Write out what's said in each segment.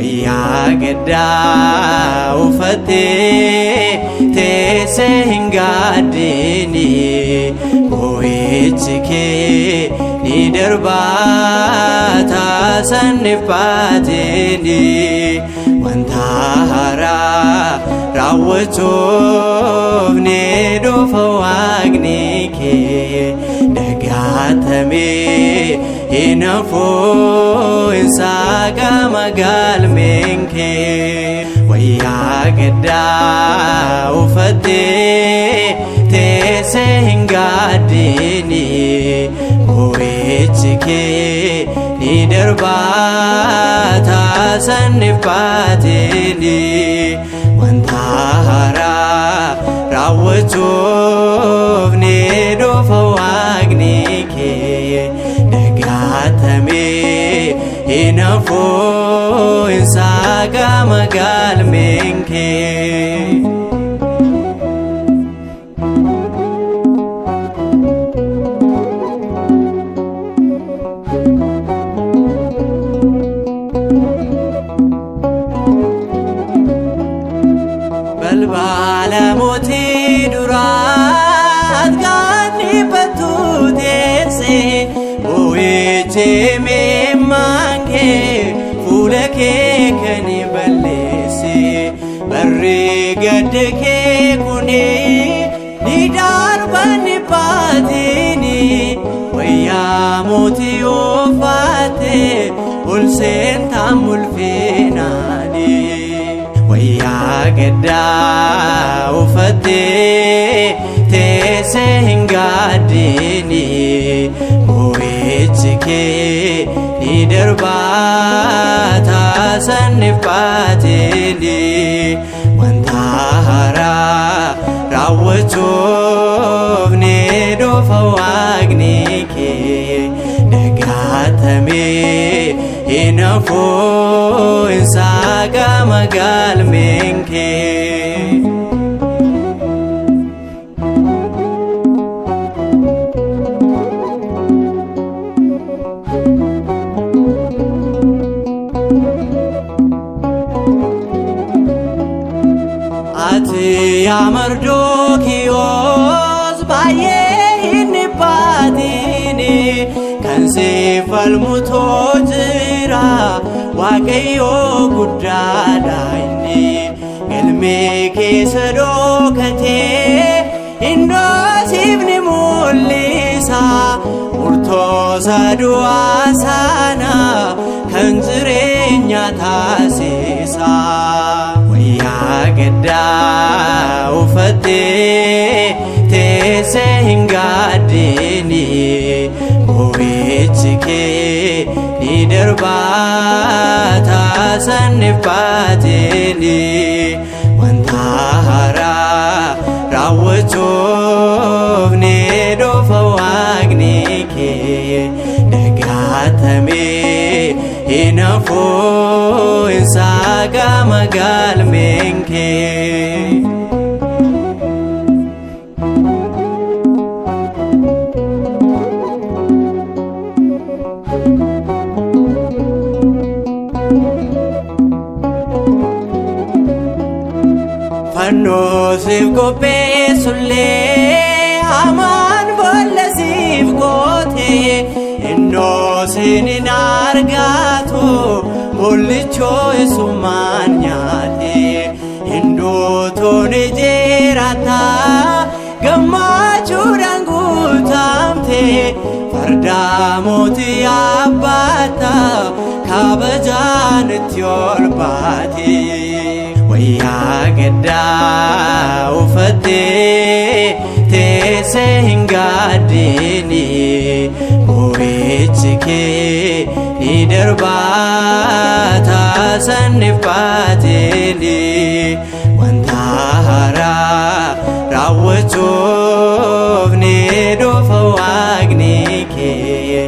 wayyaa gaddaa uffatee teessee hin gaaddiini boo'ichi kee ni darbaa taasifamee baateeni wanta haaraa raawwachuuf ni dhufa waaqni kee dagaatamee hin hafu saaqama galmeen kee wayyaa gaddaa uffatee teessee hin gaaddiini boo'ichi kee ni darbaa taasifamee baateeni wanta haaraa raawwachuuf ni dhufa waaqni kee dagaatamee hin hafu saaqama galmeen kee. balbala mootii duraat gaanni battuu teessee boo'ichi meemmaan kee fuula kee kan balleesse barri gadda kee kuni ni darbanni baateeni wayyaa mootii uffattee ulseentaan mul'ifnaani wayyaa gaddaa uffatee teessee hin gaaddiini boo'ichi kee ni darbaa taasifamee baateeni wanta haaraa raawwachuuf ni dhufa waaqni kee dagaatamee hin hafu saaqama galmeen kee. ati yaa Mardookiyoos baay'ee hin baatini kan si falmutu jira waaqayyoo guddaadha inni galmee keessa dhokatee hindoosiifni mul'isa murtoosa du'aa sana kan jireenya taasisa wayyaa gaddaa uffatee teessee hin gaaddiini boo'ichi kee ni darbaa taasifamee baateeni wanta haaraa raawwachuuf ni dhufa waaqni kee dagaatamee hin hafu saaqama galmeen kee. fannoo siif qopheessullee hamaan boolla siif gootee innoo siin hin argatu mul'ichoo isumaan nyaate hinduutuun jiraata gammachuudhaan guutamte farda mootii yaabbaata kabajaan itti ol baate wayyaa gaddaa uffatee teessee hin gaaddiini boo'ichi kee ni darbaa taasifamee baateeni wanta haaraa raawwachuuf ni dhufa waaqni kee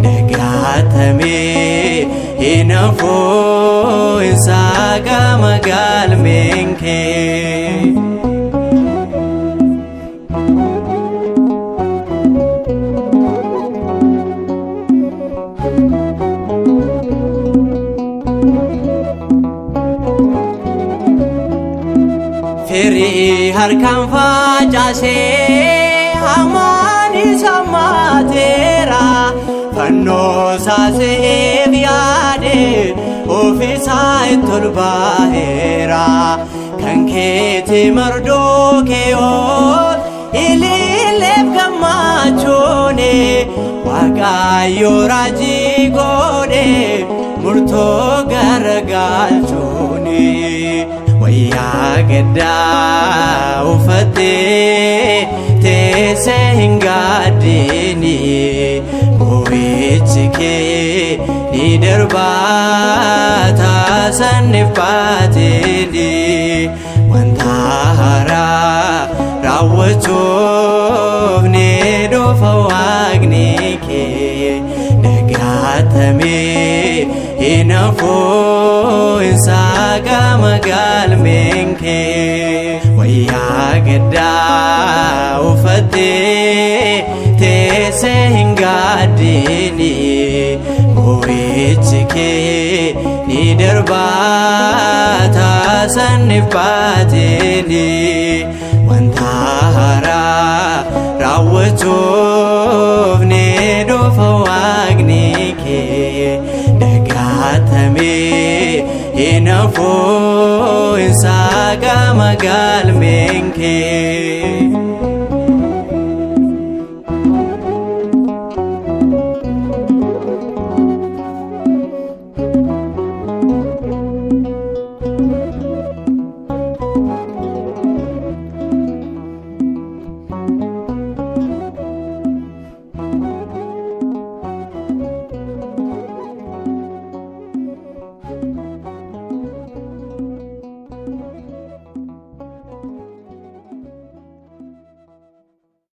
dagaatamee hin hafu saaqama galmeen kee. firii harkaan facaasee hamaan isa maateera fannoo saaseef yaade ofiisaa itti ol baaheera kan keeti Mardookiyoos ililleef gammachuune Waaqayyo raajii godhe murtoo garagalchuuni wayyaa gaddaa uffattee teessee hin gaaddini boo'ichi kee ni darbaata sanniif baatini wanta haaraa raawwachuuf ni dhufa Waaqni kee dagaatamee hin hafu hin saaqama galmeen kee wayyaa gaddaa uffattee teessee hin gaaddini boo'ichi kee ni darbaata sanniif baatini wanta haaraa raawwachuuf ni dhufa Waaqni kee dagaatamee hin hafu hin saaqama galmeen kee